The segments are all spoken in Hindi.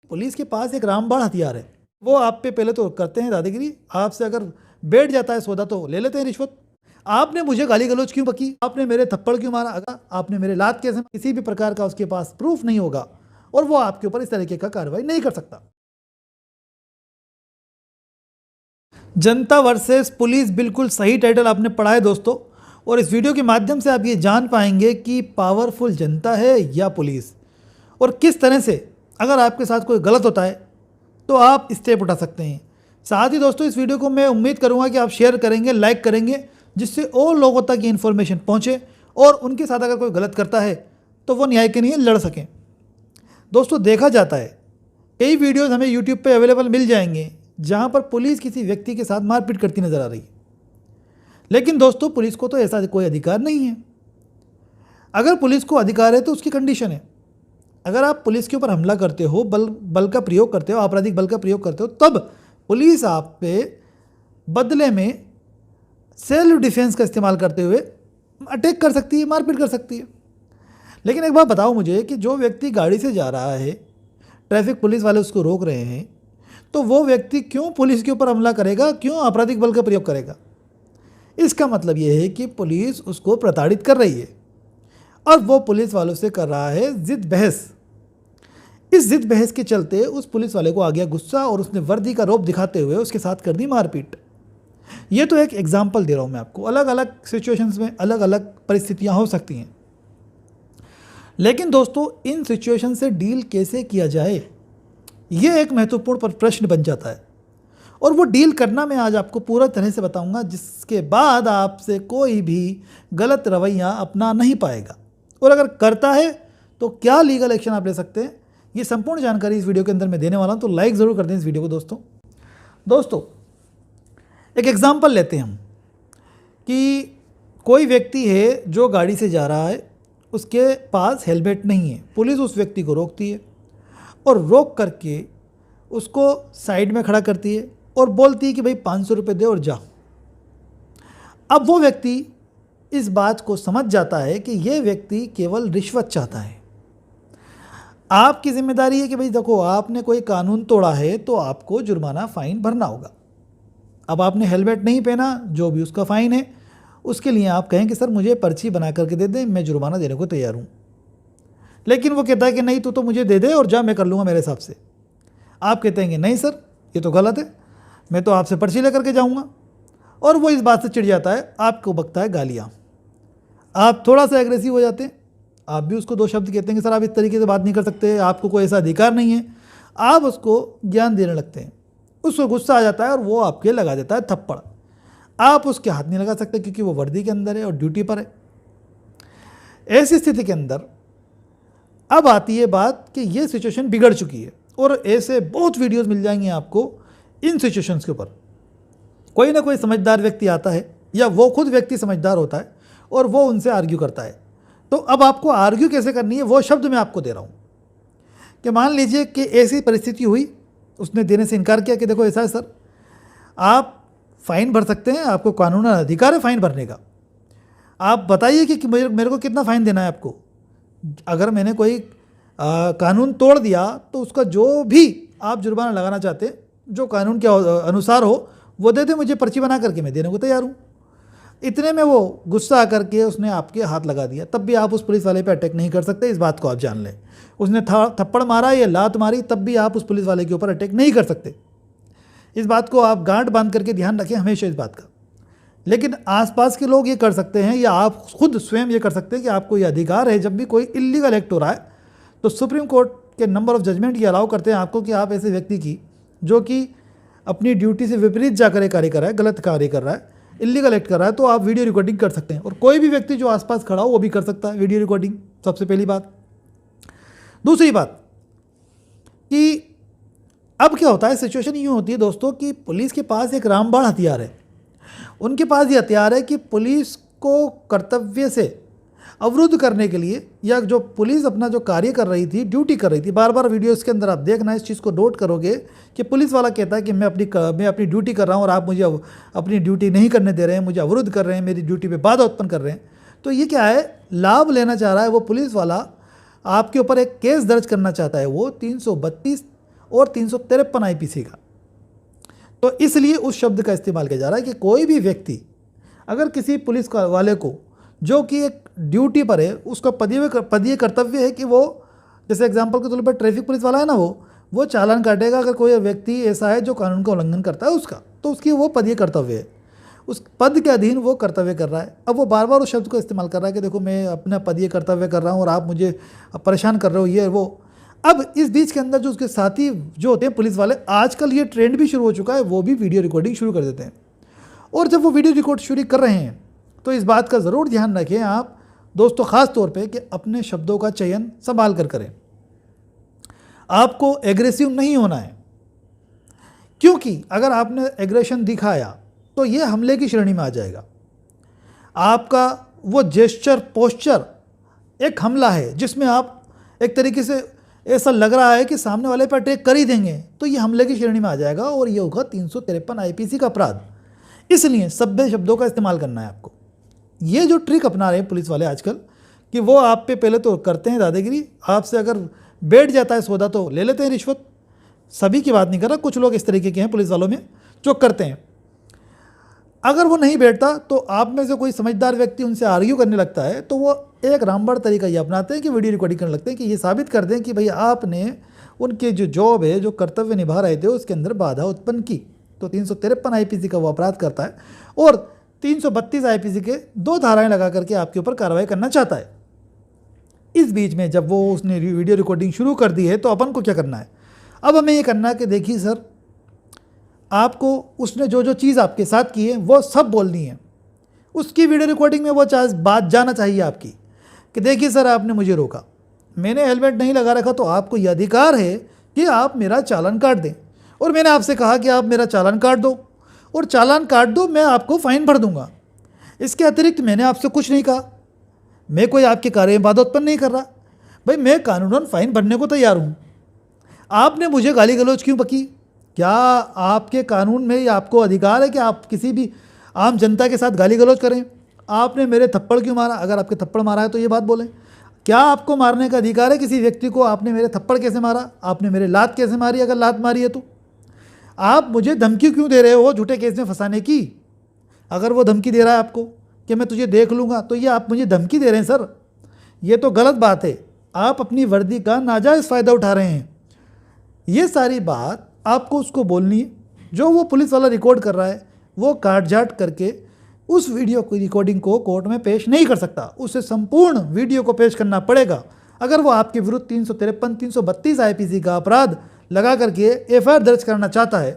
पुलिस के पास एक रामबाण हथियार है। वो आप पे पहले तो करते हैं दादागिरी, आपसे अगर बैठ जाता है सौदा तो ले लेते हैं रिश्वत। आपने मुझे गाली गलौज क्यों बकी, आपने मेरे थप्पड़ क्यों मारा, अगर आपने मेरे लात कैसे, किसी भी प्रकार का उसके पास प्रूफ नहीं होगा और वो आपके ऊपर इस तरीके का कार्रवाई नहीं कर सकता। जनता वर्सेस पुलिस बिल्कुल सही टाइटल आपने पढ़ा है दोस्तों, और इस वीडियो के माध्यम से आप ये जान पाएंगे कि पावरफुल जनता है या पुलिस, और किस तरह से अगर आपके साथ कोई गलत होता है तो आप स्टेप उठा सकते हैं। साथ ही दोस्तों इस वीडियो को मैं उम्मीद करूंगा कि आप शेयर करेंगे, लाइक करेंगे, जिससे और लोगों तक ये इन्फॉर्मेशन पहुंचे और उनके साथ अगर कोई गलत करता है तो वो न्याय के लिए लड़ सकें। दोस्तों देखा जाता है कई वीडियोज़ हमें यूट्यूब पे अवेलेबल मिल जाएंगे जहाँ पर पुलिस किसी व्यक्ति के साथ मारपीट करती नज़र आ रही है, लेकिन दोस्तों पुलिस को तो ऐसा कोई अधिकार नहीं है। अगर पुलिस को अधिकार है तो उसकी कंडीशन है। अगर आप पुलिस के ऊपर हमला करते हो, बल का प्रयोग करते हो, आपराधिक बल का प्रयोग करते हो, तब पुलिस आप पे बदले में सेल्फ डिफेंस का इस्तेमाल करते हुए अटैक कर सकती है, मारपीट कर सकती है। लेकिन एक बात बताओ मुझे कि जो व्यक्ति गाड़ी से जा रहा है, ट्रैफिक पुलिस वाले उसको रोक रहे हैं, तो वो व्यक्ति क्यों पुलिस के ऊपर हमला करेगा, क्यों आपराधिक बल का प्रयोग करेगा? इसका मतलब ये है कि पुलिस उसको प्रताड़ित कर रही है और वो पुलिस वालों से कर रहा है जिद बहस। इस जिद बहस के चलते उस पुलिस वाले को आ गया गुस्सा और उसने वर्दी का रौब दिखाते हुए उसके साथ कर दी मारपीट। ये तो एक एग्जाम्पल दे रहा हूँ मैं आपको, अलग अलग सिचुएशंस में अलग अलग परिस्थितियाँ हो सकती हैं। लेकिन दोस्तों इन सिचुएशन से डील कैसे किया जाए, ये एक महत्वपूर्ण प्रश्न बन जाता है, और वो डील करना मैं आज आपको पूरा तरह से बताऊंगा, जिसके बाद आपसे कोई भी गलत रवैया अपना नहीं पाएगा, और अगर करता है तो क्या लीगल एक्शन आप ले सकते हैं, ये संपूर्ण जानकारी इस वीडियो के अंदर मैं देने वाला हूं। तो लाइक ज़रूर कर दें इस वीडियो को दोस्तों एक एग्जांपल लेते हैं हम कि कोई व्यक्ति है जो गाड़ी से जा रहा है, उसके पास हेलमेट नहीं है। पुलिस उस व्यक्ति को रोकती है और रोक करके उसको साइड में खड़ा करती है और बोलती है कि भाई 500 रुपये दे और जा। अब वो व्यक्ति इस बात को समझ जाता है कि ये व्यक्ति केवल रिश्वत चाहता है। आपकी जिम्मेदारी है कि भाई देखो, आपने कोई कानून तोड़ा है तो आपको जुर्माना फ़ाइन भरना होगा। अब आपने हेलमेट नहीं पहना, जो भी उसका फ़ाइन है, उसके लिए आप कहें कि सर मुझे पर्ची बना करके दे दें, मैं जुर्माना देने को तैयार हूँ। लेकिन वो कहता है कि नहीं, तू तो मुझे दे दे और जा, मैं कर लूँगा मेरे हिसाब से। आप कहते हैं कि नहीं सर ये तो गलत है, मैं तो आपसे पर्ची लेकर के जाऊँगा, और वो इस बात से चिढ़ जाता है, आपको बकता है गालियाँ। आप थोड़ा सा एग्रेसिव हो जाते हैं, आप भी उसको दो शब्द कहते हैं कि सर आप इस तरीके से बात नहीं कर सकते, आपको कोई ऐसा अधिकार नहीं है। आप उसको ज्ञान देने लगते हैं, उसको गुस्सा आ जाता है और वो आपके लगा देता है थप्पड़। आप उसके हाथ नहीं लगा सकते क्योंकि वो वर्दी के अंदर है और ड्यूटी पर है। ऐसी स्थिति के अंदर अब आती है बात कि ये सिचुएशन बिगड़ चुकी है, और ऐसे बहुत वीडियोस मिल जाएंगे आपको इन सिचुएशंस के ऊपर। कोई ना कोई समझदार व्यक्ति आता है या वो खुद व्यक्ति समझदार होता है और वो उनसे आर्ग्यू करता है। तो अब आपको आर्ग्यू कैसे करनी है वो शब्द मैं आपको दे रहा हूँ कि मान लीजिए कि ऐसी परिस्थिति हुई, उसने देने से इनकार किया कि देखो ऐसा है सर, आप फ़ाइन भर सकते हैं, आपको कानूनी अधिकार है फ़ाइन भरने का, आप बताइए कि मेरे को कितना फ़ाइन देना है आपको। अगर मैंने कोई कानून तोड़ दिया तो उसका जो भी आप जुर्माना लगाना चाहते, जो कानून के अनुसार हो, वो दे दे, मुझे पर्ची बना करके मैं देने को तैयार हूँ। इतने में वो गुस्सा आकर के उसने आपके हाथ लगा दिया, तब भी आप उस पुलिस वाले पे अटैक नहीं कर सकते, इस बात को आप जान लें। उसने थप्पड़ मारा या लात मारी, तब भी आप उस पुलिस वाले के ऊपर अटैक नहीं कर सकते। इस बात को आप गांठ बांध करके ध्यान रखें हमेशा इस बात का। लेकिन आसपास के लोग ये कर सकते हैं या आप खुद स्वयं ये कर सकते हैं कि आपको ये अधिकार है, जब भी कोई इलीगल एक्ट हो रहा है तो सुप्रीम कोर्ट के नंबर ऑफ जजमेंट ये अलाउ करते हैं आपको कि आप ऐसे व्यक्ति की जो कि अपनी ड्यूटी से विपरीत जाकर कार्य कर रहा है, गलत कार्य कर रहा है, इलीगल एक्ट कर रहा है, तो आप वीडियो रिकॉर्डिंग कर सकते हैं, और कोई भी व्यक्ति जो आसपास खड़ा हो वो भी कर सकता है वीडियो रिकॉर्डिंग। सबसे पहली बात। दूसरी बात कि अब क्या होता है, सिचुएशन यूँ होती है दोस्तों कि पुलिस के पास एक रामबाण हथियार है। उनके पास ये हथियार है कि पुलिस को कर्तव्य से अवरुद्ध करने के लिए, या जो पुलिस अपना जो कार्य कर रही थी, ड्यूटी कर रही थी, बार बार वीडियोस के अंदर आप देखना इस चीज़ को नोट करोगे कि पुलिस वाला कहता है कि मैं अपनी ड्यूटी कर रहा हूँ और आप मुझे अपनी ड्यूटी नहीं करने दे रहे हैं, मुझे अवरुद्ध कर रहे हैं, मेरी ड्यूटी पे बाधा उत्पन्न कर रहे हैं। तो ये क्या है, लाभ लेना चाह रहा है वो पुलिस वाला, आपके ऊपर एक केस दर्ज करना चाहता है वो 332 और 353 आईपीसी का। तो इसलिए उस शब्द का इस्तेमाल किया जा रहा है कि कोई भी व्यक्ति अगर किसी पुलिस वाले को जो कि एक ड्यूटी पर है, उसका पदीय कर्तव्य है कि वो, जैसे एग्जांपल के तौर पर ट्रैफिक पुलिस वाला है ना, वो चालान काटेगा अगर कोई व्यक्ति ऐसा है जो कानून का उल्लंघन करता है उसका, तो उसकी वो पदीय कर्तव्य है, उस पद के अधीन वो कर्तव्य कर रहा है। अब वो बार बार उस शब्द को इस्तेमाल कर रहा है कि देखो मैं अपना पदीय कर्तव्य कर रहा हूँ और आप मुझे परेशान कर रहे हो, ये वो। अब इस बीच के अंदर जो उसके साथी जो होते हैं पुलिस वाले, आजकल ये ट्रेंड भी शुरू हो चुका है, वो भी वीडियो रिकॉर्डिंग शुरू कर देते हैं। और जब वो वीडियो रिकॉर्ड शुरू कर रहे हैं तो इस बात का ज़रूर ध्यान रखें आप दोस्तों, ख़ास तौर पे कि अपने शब्दों का चयन संभाल कर करें। आपको एग्रेसिव नहीं होना है, क्योंकि अगर आपने एग्रेशन दिखाया तो ये हमले की श्रेणी में आ जाएगा। आपका वो जेस्चर पोस्चर एक हमला है, जिसमें आप एक तरीके से ऐसा लग रहा है कि सामने वाले पर अटैक कर ही देंगे, तो ये हमले की श्रेणी में आ जाएगा और ये होगा 353 आईपीसी का अपराध। इसलिए सभ्य शब्दों का इस्तेमाल करना है आपको। ये जो ट्रिक अपना रहे हैं पुलिस वाले आजकल कि वो आप पे पहले तो करते हैं दादागिरी, आपसे अगर बैठ जाता है सौदा तो ले लेते हैं रिश्वत। सभी की बात नहीं कर रहा, कुछ लोग इस तरीके के हैं पुलिस वालों में जो करते हैं। अगर वो नहीं बैठता तो आप में से कोई समझदार व्यक्ति उनसे आर्ग्यू करने लगता है, तो वो एक रामबाण तरीका ये अपनाते हैं कि वीडियो रिकॉर्डिंग करने लगते हैं कि ये साबित कर दें कि भाई आपने उनके जो जॉब है, जो कर्तव्य निभा रहे थे, उसके अंदर बाधा उत्पन्न की। तो 353 आईपीसी का वो अपराध करता है और 332 आईपीसी के 2 धाराएं लगा करके आपके ऊपर कार्रवाई करना चाहता है। इस बीच में जब वो उसने वीडियो रिकॉर्डिंग शुरू कर दी है तो अपन को क्या करना है? अब हमें ये करना है कि देखिए सर, आपको उसने जो जो चीज़ आपके साथ की है वो सब बोलनी है। उसकी वीडियो रिकॉर्डिंग में वो बात जाना चाहिए आपकी कि देखिए सर, आपने मुझे रोका, मैंने हेलमेट नहीं लगा रखा, तो आपको ये अधिकार है कि आप मेरा चालान काट दें, और मैंने आपसे कहा कि आप मेरा चालान काट दो, और चालान काट दो, मैं आपको फ़ाइन भर दूंगा। इसके अतिरिक्त मैंने आपसे कुछ नहीं कहा, मैं कोई आपके कार्य में बाधा उत्पन्न नहीं कर रहा। भाई मैं कानूनन फ़ाइन भरने को तैयार हूँ, आपने मुझे गाली गलौज क्यों बकी? क्या आपके कानून में या आपको अधिकार है कि आप किसी भी आम जनता के साथ गाली गलौज करें? आपने मेरे थप्पड़ क्यों मारा? अगर आपके थप्पड़ मारा है तो ये बात बोलें। क्या आपको मारने का अधिकार है किसी व्यक्ति को? आपने मेरे थप्पड़ कैसे मारा? आपने मेरे लात कैसे मारी? अगर लात मारी है तो आप मुझे धमकी क्यों दे रहे हो झूठे केस में फंसाने की? अगर वो धमकी दे रहा है आपको कि मैं तुझे देख लूँगा, तो ये आप मुझे धमकी दे रहे हैं सर, ये तो गलत बात है। आप अपनी वर्दी का नाजायज़ फ़ायदा उठा रहे हैं। ये सारी बात आपको उसको बोलनी है। जो वो पुलिस वाला रिकॉर्ड कर रहा है वो काट झाट करके उस वीडियो की रिकॉर्डिंग को कोर्ट में पेश नहीं कर सकता, उसे संपूर्ण वीडियो को पेश करना पड़ेगा। अगर वो आपके विरुद्ध 353 332 आईपीसी का अपराध लगा करके एफआईआर दर्ज करना चाहता है,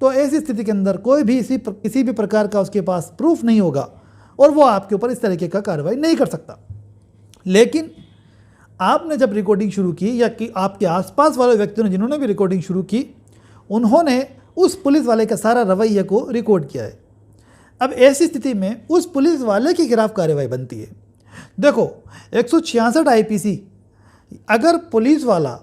तो ऐसी स्थिति के अंदर कोई भी किसी भी प्रकार का उसके पास प्रूफ नहीं होगा और वो आपके ऊपर इस तरीके का कार्रवाई नहीं कर सकता। लेकिन आपने जब रिकॉर्डिंग शुरू की, या कि आपके आसपास वाले व्यक्तियों ने जिन्होंने भी रिकॉर्डिंग शुरू की, उन्होंने उस पुलिस वाले का सारा रवैये को रिकॉर्ड किया है। अब ऐसी स्थिति में उस पुलिस वाले के खिलाफ कार्रवाई बनती है। देखो 166 आईपीसी, अगर पुलिस वाला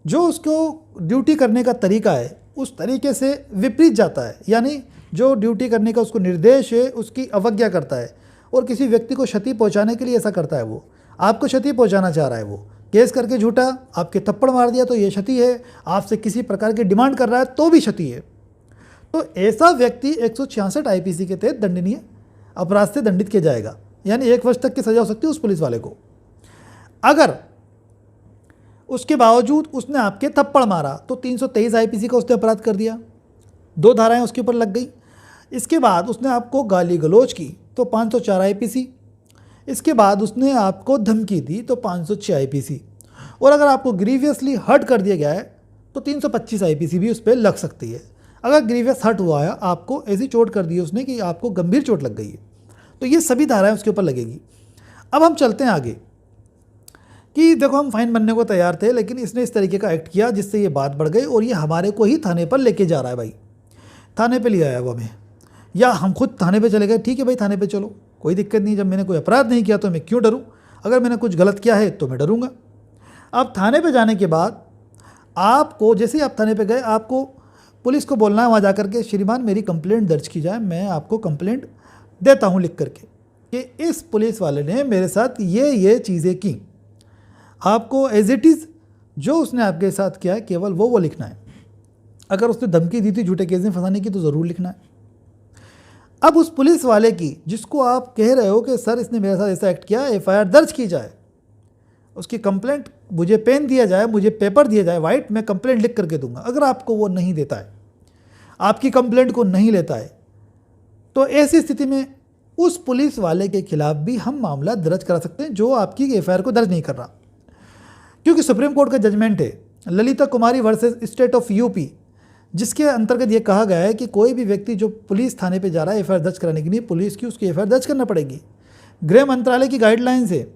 जो उसको ड्यूटी करने का तरीका है उस तरीके से विपरीत जाता है, यानी जो ड्यूटी करने का उसको निर्देश है उसकी अवज्ञा करता है और किसी व्यक्ति को क्षति पहुंचाने के लिए ऐसा करता है, वो आपको क्षति पहुंचाना चाह रहा है, वो केस करके झूठा आपके थप्पड़ मार दिया तो ये क्षति है, आपसे किसी प्रकार की डिमांड कर रहा है तो भी क्षति है। तो ऐसा व्यक्ति 166 आईपीसी के तहत दंडनीय अपराध से दंडित किया जाएगा, यानी 1 वर्ष तक की सजा हो सकती है उस पुलिस वाले को। अगर उसके बावजूद उसने आपके थप्पड़ मारा तो 323 आईपीसी का उसने अपराध कर दिया, 2 धाराएं उसके ऊपर लग गई। इसके बाद उसने आपको गाली गलौज की तो 504 आईपीसी, इसके बाद उसने आपको धमकी दी तो 506 आईपीसी, और अगर आपको ग्रीवियसली हर्ट कर दिया गया है तो 325 आईपीसी भी उस पर लग सकती है। अगर ग्रीवियस हर्ट हुआ है, आपको ऐसी चोट कर दी उसने कि आपको गंभीर चोट लग गई है, तो ये सभी धाराएं उसके ऊपर लगेगी। अब हम चलते हैं आगे कि देखो हम फाइन बनने को तैयार थे, लेकिन इसने इस तरीके का एक्ट किया जिससे ये बात बढ़ गई और ये हमारे को ही थाने पर लेके जा रहा है। भाई थाने पे ले आया वो हमें, या हम खुद थाने पे चले गए, ठीक है भाई थाने पे चलो, कोई दिक्कत नहीं, जब मैंने कोई अपराध नहीं किया तो मैं क्यों डरूं? अगर मैंने कुछ गलत किया है तो मैं डरूंगा। अब थाने पे जाने के बाद आपको, जैसे ही आप थाने पे गए, आपको पुलिस को बोलना है वहाँ जा करके, श्रीमान मेरी कंप्लेंट दर्ज की जाए, मैं आपको कंप्लेंट देता हूँ लिख करके कि इस पुलिस वाले ने मेरे साथ ये चीज़ें की। आपको एज इट इज़ जो उसने आपके साथ किया है केवल वो लिखना है। अगर उसने धमकी दी थी झूठे केस में फंसाने की तो ज़रूर लिखना है। अब उस पुलिस वाले की जिसको आप कह रहे हो कि सर इसने मेरे साथ ऐसा एक्ट किया, एफआईआर दर्ज की जाए, उसकी कंप्लेंट, मुझे पेन दिया जाए, मुझे पेपर दिया जाए वाइट, मैं कंप्लेंट लिख करके दूंगा। अगर आपको वो नहीं देता है, आपकी कंप्लेंट को नहीं लेता है, तो ऐसी स्थिति में उस पुलिस वाले के खिलाफ भी हम मामला दर्ज करा सकते हैं जो आपकी एफआईआर को दर्ज नहीं कर रहा। क्योंकि सुप्रीम कोर्ट का जजमेंट है ललिता कुमारी वर्सेस स्टेट ऑफ यूपी, जिसके अंतर्गत ये कहा गया है कि कोई भी व्यक्ति जो पुलिस थाने पे जा रहा है एफआईआर दर्ज कराने के लिए, पुलिस की उसकी एफआईआर दर्ज करना पड़ेगी। गृह मंत्रालय की गाइडलाइन से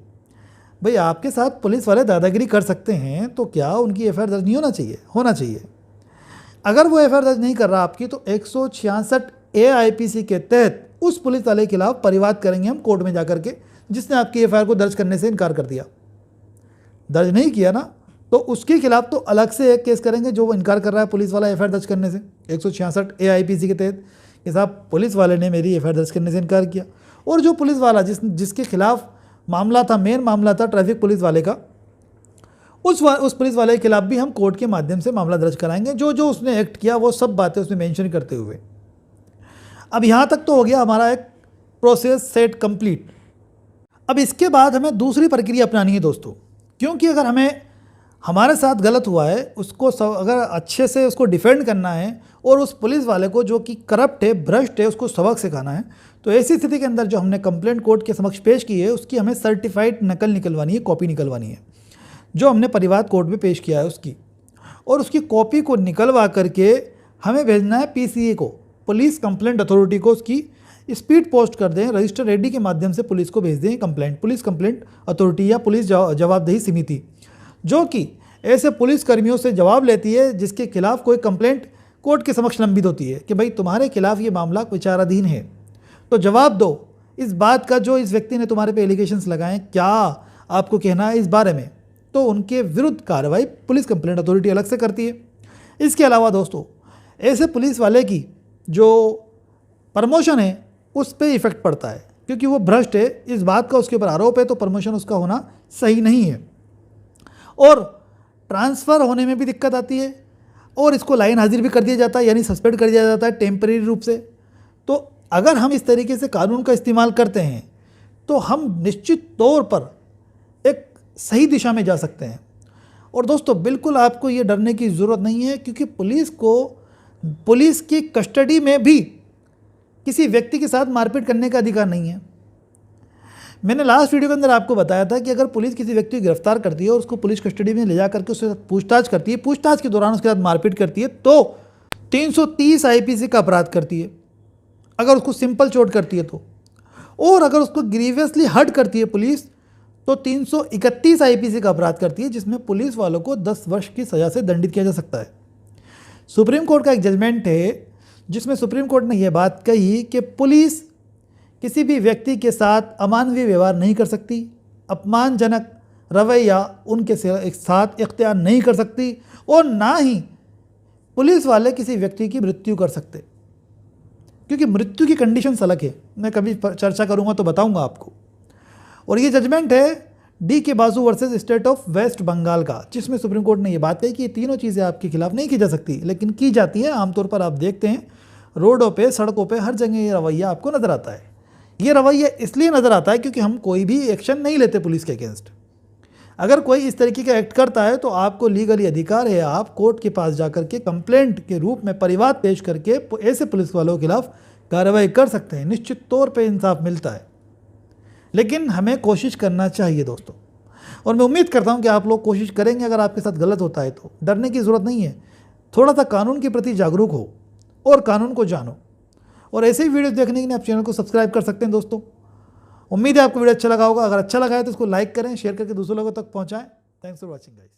भाई आपके साथ पुलिस वाले दादागिरी कर सकते हैं तो क्या उनकी एफआईआर दर्ज नहीं होना चाहिए? होना चाहिए। अगर वो एफआईआर दर्ज नहीं कर रहा आपकी तो 166 AIPC के तहत उस पुलिस वाले के खिलाफ परिवाद करेंगे हम कोर्ट में जाकर के, जिसने आपकी एफआईआर को दर्ज करने से इनकार कर दिया। दर्ज नहीं किया ना, तो उसके खिलाफ तो अलग से एक केस करेंगे जो इनकार कर रहा है पुलिस वाला एफआईआर दर्ज करने से 166 AIPC के तहत कि साहब पुलिस वाले ने मेरी एफआईआर दर्ज करने से इनकार किया। और जो पुलिस वाला जिसके खिलाफ मामला था, मेन मामला था ट्रैफिक पुलिस वाले का, उस पुलिस वाले के खिलाफ भी हम कोर्ट के माध्यम से मामला दर्ज कराएंगे, जो जो उसने एक्ट किया वो सब बातें उसमें मेंशन करते हुए। अब यहाँ तक तो हो गया हमारा एक प्रोसेस सेट कंप्लीट। अब इसके बाद हमें दूसरी प्रक्रिया अपनानी है दोस्तों, क्योंकि अगर हमें हमारे साथ गलत हुआ है उसको अगर अच्छे से उसको डिफेंड करना है और उस पुलिस वाले को जो कि करप्ट है, भ्रष्ट है, उसको सबक सिखाना है, तो ऐसी स्थिति के अंदर जो हमने कंप्लेंट कोर्ट के समक्ष पेश की है उसकी हमें सर्टिफाइड नकल निकलवानी है, कॉपी निकलवानी है, जो हमने परिवाद कोर्ट में पेश किया है उसकी, और उसकी कॉपी को निकलवा करके हमें भेजना है PCA को, पुलिस कंप्लेंट अथॉरिटी को। उसकी स्पीड पोस्ट कर दें, रजिस्टर रेडी के माध्यम से पुलिस को भेज दें कंप्लेंट, पुलिस कंप्लेंट अथॉरिटी या पुलिस जवाबदेही समिति, जो कि ऐसे पुलिस कर्मियों से जवाब लेती है जिसके खिलाफ कोई कंप्लेंट कोर्ट के समक्ष लंबित होती है कि भाई तुम्हारे खिलाफ ये मामला विचाराधीन है, तो जवाब दो इस बात का जो इस व्यक्ति ने तुम्हारे पे एलिगेशंस लगाए, क्या आपको कहना है इस बारे में। तो उनके विरुद्ध कार्रवाई पुलिस कंप्लेंट अथॉरिटी अलग से करती है। इसके अलावा दोस्तों ऐसे पुलिस वाले की जो प्रमोशन है उस पर इफेक्ट पड़ता है, क्योंकि वो भ्रष्ट है, इस बात का उसके ऊपर आरोप है, तो प्रमोशन उसका होना सही नहीं है, और ट्रांसफ़र होने में भी दिक्कत आती है, और इसको लाइन हाजिर भी कर दिया जाता है, यानी सस्पेंड कर दिया जाता है टेम्परेरी रूप से। तो अगर हम इस तरीके से कानून का इस्तेमाल करते हैं तो हम निश्चित तौर पर एक सही दिशा में जा सकते हैं। और दोस्तों बिल्कुल आपको ये डरने की ज़रूरत नहीं है, क्योंकि पुलिस को पुलिस की कस्टडी में भी किसी व्यक्ति के साथ मारपीट करने का अधिकार नहीं है। मैंने लास्ट वीडियो के अंदर आपको बताया था कि अगर पुलिस किसी व्यक्ति को गिरफ्तार करती है और उसको पुलिस कस्टडी में ले जा करके उससे पूछताछ करती है, पूछताछ के दौरान उसके साथ मारपीट करती है, तो 330 IPC का अपराध करती है अगर उसको सिंपल चोट करती है तो, और अगर उसको ग्रीवियसली हर्ट करती है पुलिस तो 331 IPC का अपराध करती है, जिसमें पुलिस वालों को 10 वर्ष की सज़ा से दंडित किया जा सकता है। सुप्रीम कोर्ट का एक जजमेंट है जिसमें सुप्रीम कोर्ट ने यह बात कही कि पुलिस किसी भी व्यक्ति के साथ अमानवीय व्यवहार नहीं कर सकती, अपमानजनक रवैया उनके साथ इख्तियार नहीं कर सकती, और ना ही पुलिस वाले किसी व्यक्ति की मृत्यु कर सकते, क्योंकि मृत्यु की कंडीशन अलग है। मैं कभी चर्चा करूंगा तो बताऊंगा आपको। और ये जजमेंट है DK Basu versus state of West Bengal का, जिसमें सुप्रीम कोर्ट ने ये बात कही कि ये तीनों चीज़ें आपके खिलाफ नहीं की जा सकती, लेकिन की जाती है। आमतौर पर आप देखते हैं रोडों पे, सड़कों पे, हर जगह ये रवैया आपको नज़र आता है। ये रवैया इसलिए नज़र आता है क्योंकि हम कोई भी एक्शन नहीं लेते पुलिस के अगेंस्ट। अगर कोई इस तरीके का एक्ट करता है तो आपको लीगली अधिकार है, आप कोर्ट के पास जाकर के कंप्लेंट के रूप में परिवाद पेश करके ऐसे पुलिस वालों के खिलाफ कार्रवाई कर सकते हैं। निश्चित तौर पे इंसाफ मिलता है, लेकिन हमें कोशिश करना चाहिए दोस्तों, और मैं उम्मीद करता हूं कि आप लोग कोशिश करेंगे। अगर आपके साथ गलत होता है तो डरने की ज़रूरत नहीं है, थोड़ा सा कानून के प्रति जागरूक हो और कानून को जानो। और ऐसे ही वीडियो देखने के लिए आप चैनल को सब्सक्राइब कर सकते हैं दोस्तों। उम्मीद है आपको वीडियो अच्छा लगा होगा। अगर अच्छा लगा है तो इसको लाइक करें, शेयर करके दूसरे लोगों तक पहुँचाएँ। Thanks for watching guys.